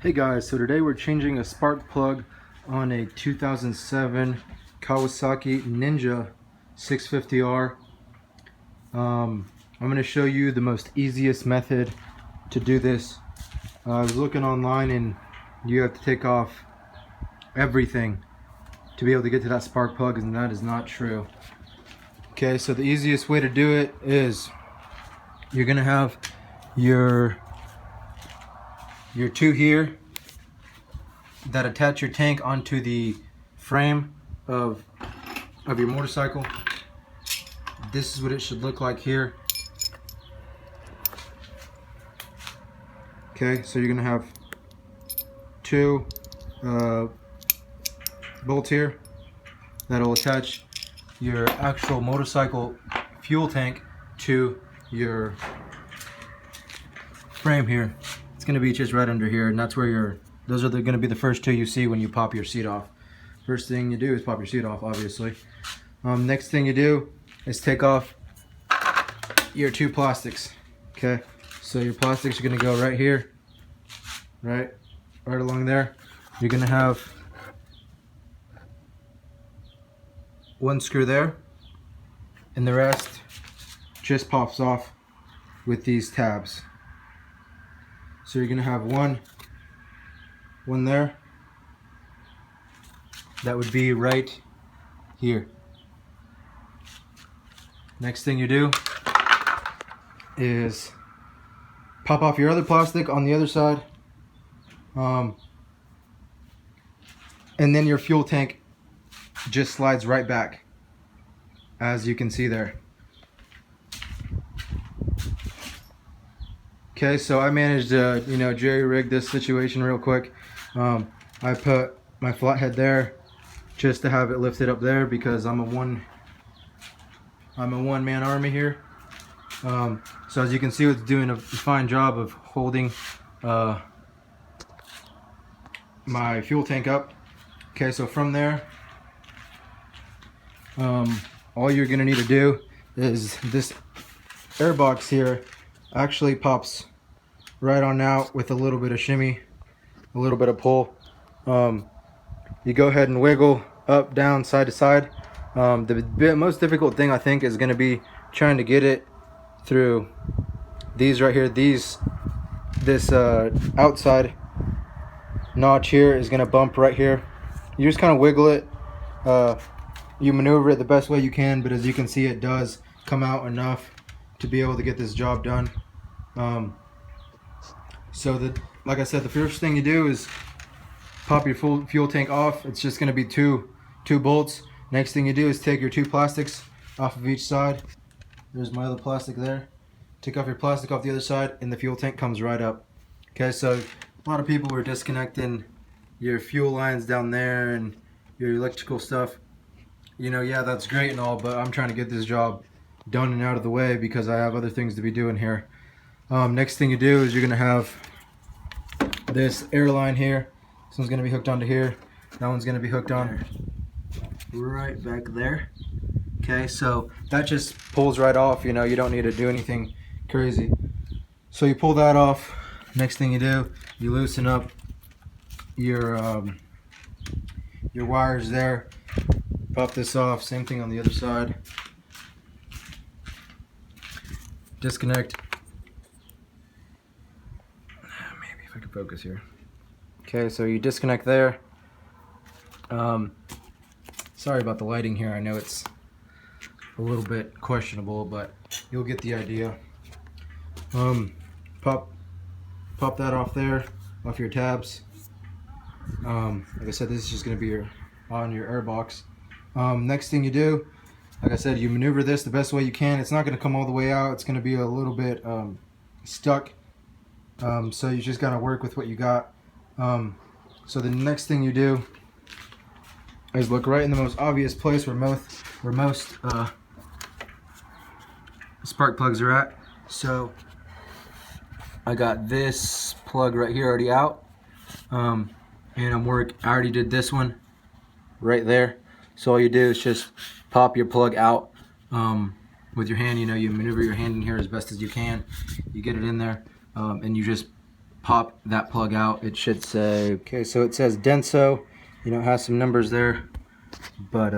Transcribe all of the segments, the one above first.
Hey guys, so today we're changing a spark plug on a 2007 Kawasaki Ninja 650R. I'm going to show you the most easiest method to do this. I was looking online and you have to take off everything to be able to get to that spark plug, and that is not true. Okay, so the easiest way to do it is you're going to have your two here that attach your tank onto the frame of your motorcycle. This is what it should look like here. Okay, so you're gonna have two bolts here that'll attach your actual motorcycle fuel tank to your frame here. It's gonna be just right under here, and that's where those are gonna be the first two you see when you pop your seat off. First thing you do is pop your seat off, obviously. Next thing you do is take off your two plastics. Okay, so your plastics are gonna go right here, right along there. You're gonna have one screw there, and the rest just pops off with these tabs. So you're gonna have one there. That would be right here. Next thing you do is pop off your other plastic on the other side, and then your fuel tank just slides right back, as you can see there. Okay, so I managed to jerry-rig this situation real quick. I put my flathead there just to have it lifted up there because I'm a one-man army here. So as you can see, it's doing a fine job of holding my fuel tank up. Okay, so from there, all you're gonna need to do is this air box here actually pops right on out with a little bit of shimmy, a little bit of pull. You go ahead and wiggle up, down, side to side. The most difficult thing I think is going to be trying to get it through these right here. This outside notch here is going to bump right here. You just kind of wiggle it. You maneuver it the best way you can, but as you can see, it does come out enough to be able to get this job done. Like I said, the first thing you do is pop your fuel tank off. It's just going to be two bolts. Next thing you do is take your two plastics off of each side. There's my other plastic there. Take off your plastic off the other side, and the fuel tank comes right up. Okay, so a lot of people were disconnecting your fuel lines down there and your electrical stuff. Yeah, that's great and all, but I'm trying to get this job done and out of the way because I have other things to be doing here. Next thing you do is you're going to have this air line here. This one's going to be hooked onto here. That one's going to be hooked on right back there. Okay, so that just pulls right off. You don't need to do anything crazy. So you pull that off. Next thing you do, you loosen up your wires there. Pop this off. Same thing on the other side. Disconnect. Maybe if I could focus here. Okay, so you disconnect there. Sorry about the lighting here. I know it's a little bit questionable, but you'll get the idea. Pop that off there, off your tabs. Like I said, this is just going to be on your air box. Next thing you do, like I said, you maneuver this the best way you can. It's not going to come all the way out. It's going to be a little bit stuck. So you just got to work with what you got. So the next thing you do is look right in the most obvious place where most spark plugs are at. So I got this plug right here already out, and I already did this one right there. So all you do is just pop your plug out with your hand. You maneuver your hand in here as best as you can. You get it in there, and you just pop that plug out, it should say, okay, so it says Denso, you know, it has some numbers there, but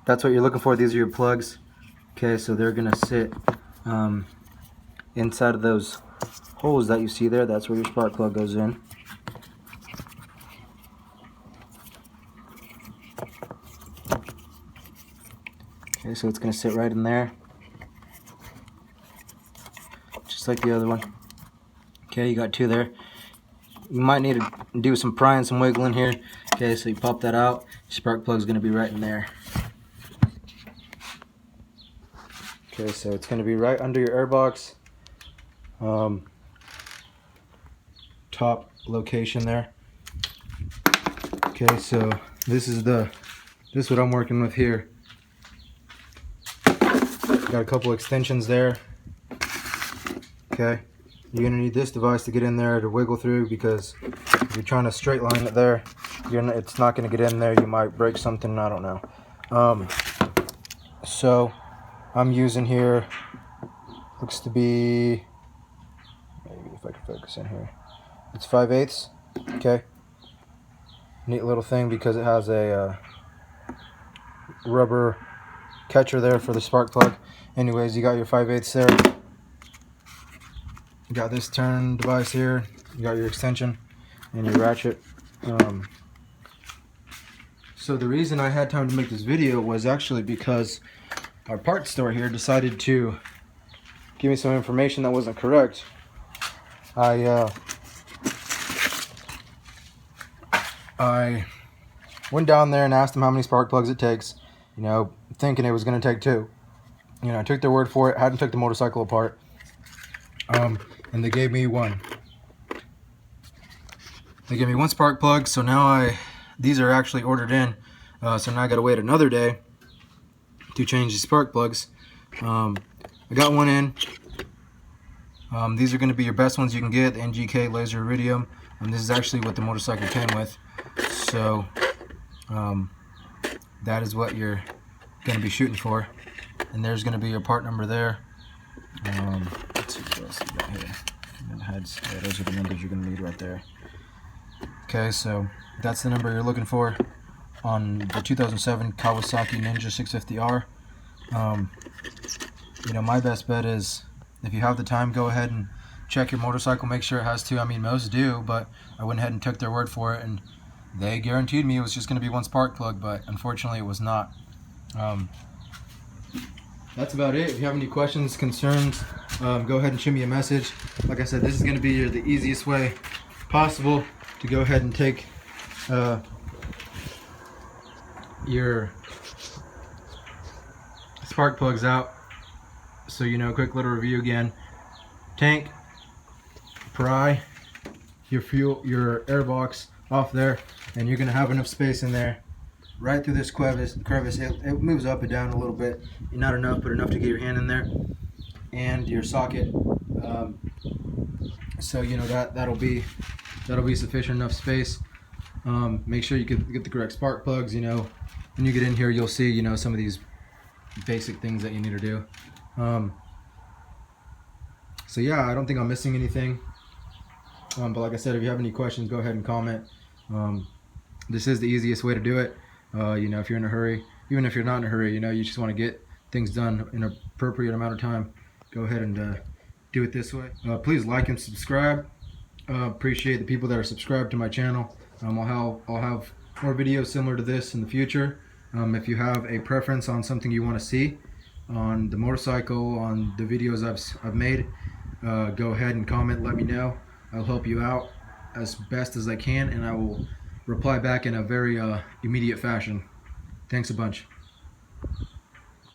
that's what you're looking for. These are your plugs. Okay, so they're gonna sit inside of those holes that you see there. That's where your spark plug goes in. Okay, so it's gonna sit right in there, just like the other one. Okay, you got two there. You might need to do some prying, some wiggling here. Okay, so you pop that out, your spark plug's gonna be right in there. Okay, so it's gonna be right under your air box, top location there. Okay, so this is what I'm working with here. Got a couple extensions there. Okay, you're gonna need this device to get in there to wiggle through, because if you're trying to straight line it there, it's not gonna get in there. You might break something, I don't know. So I'm using here, looks to be, maybe if I can focus in here, it's 5/8. Okay, neat little thing because it has a rubber catcher there for the spark plug. Anyways, you got your 5/8 there. You got this turn device here. You got your extension and your ratchet. So the reason I had time to make this video was actually because our parts store here decided to give me some information that wasn't correct. I went down there and asked them how many spark plugs it takes, you know, thinking it was going to take 2. You know, I took their word for it, hadn't took the motorcycle apart, and they gave me 1. They gave me 1 spark plug, so now these are actually ordered in, so now I got to wait another day to change the spark plugs. I got 1 in. These are going to be your best ones you can get, the NGK laser iridium, and this is actually what the motorcycle came with. So that is what you're going to be shooting for, and there's going to be your part number there. Let's see what else we got here. And heads. Yeah, those are the numbers you're going to need right there. Okay, so that's the number you're looking for on the 2007 Kawasaki Ninja 650R. You know, my best bet is, if you have the time, go ahead and check your motorcycle, make sure it has 2. I mean, most do, but I went ahead and took their word for it, and they guaranteed me it was just going to be 1 spark plug, but unfortunately it was not. That's about it. If you have any questions, concerns, go ahead and shoot me a message. Like I said, this is going to be the easiest way possible to go ahead and take your spark plugs out. So, you know, quick little review again. Tank, pry your air box off there, and you're gonna have enough space in there right through this crevice. It moves up and down a little bit, not enough, but enough to get your hand in there, and your socket. So you know that'll be sufficient enough space. Make sure you get the correct spark plugs. You know, when you get in here, you'll see, you know, some of these basic things that you need to do. So yeah, I don't think I'm missing anything. But like I said, if you have any questions, go ahead and comment. This is the easiest way to do it. You know, if you're in a hurry, even if you're not in a hurry, you know, you just want to get things done in an appropriate amount of time, go ahead and do it this way. Please like and subscribe. Appreciate the people that are subscribed to my channel. I'll have more videos similar to this in the future. If you have a preference on something you want to see on the motorcycle, on the videos I've made, go ahead and comment, let me know. I'll help you out as best as I can, and I will reply back in a very immediate fashion. Thanks a bunch.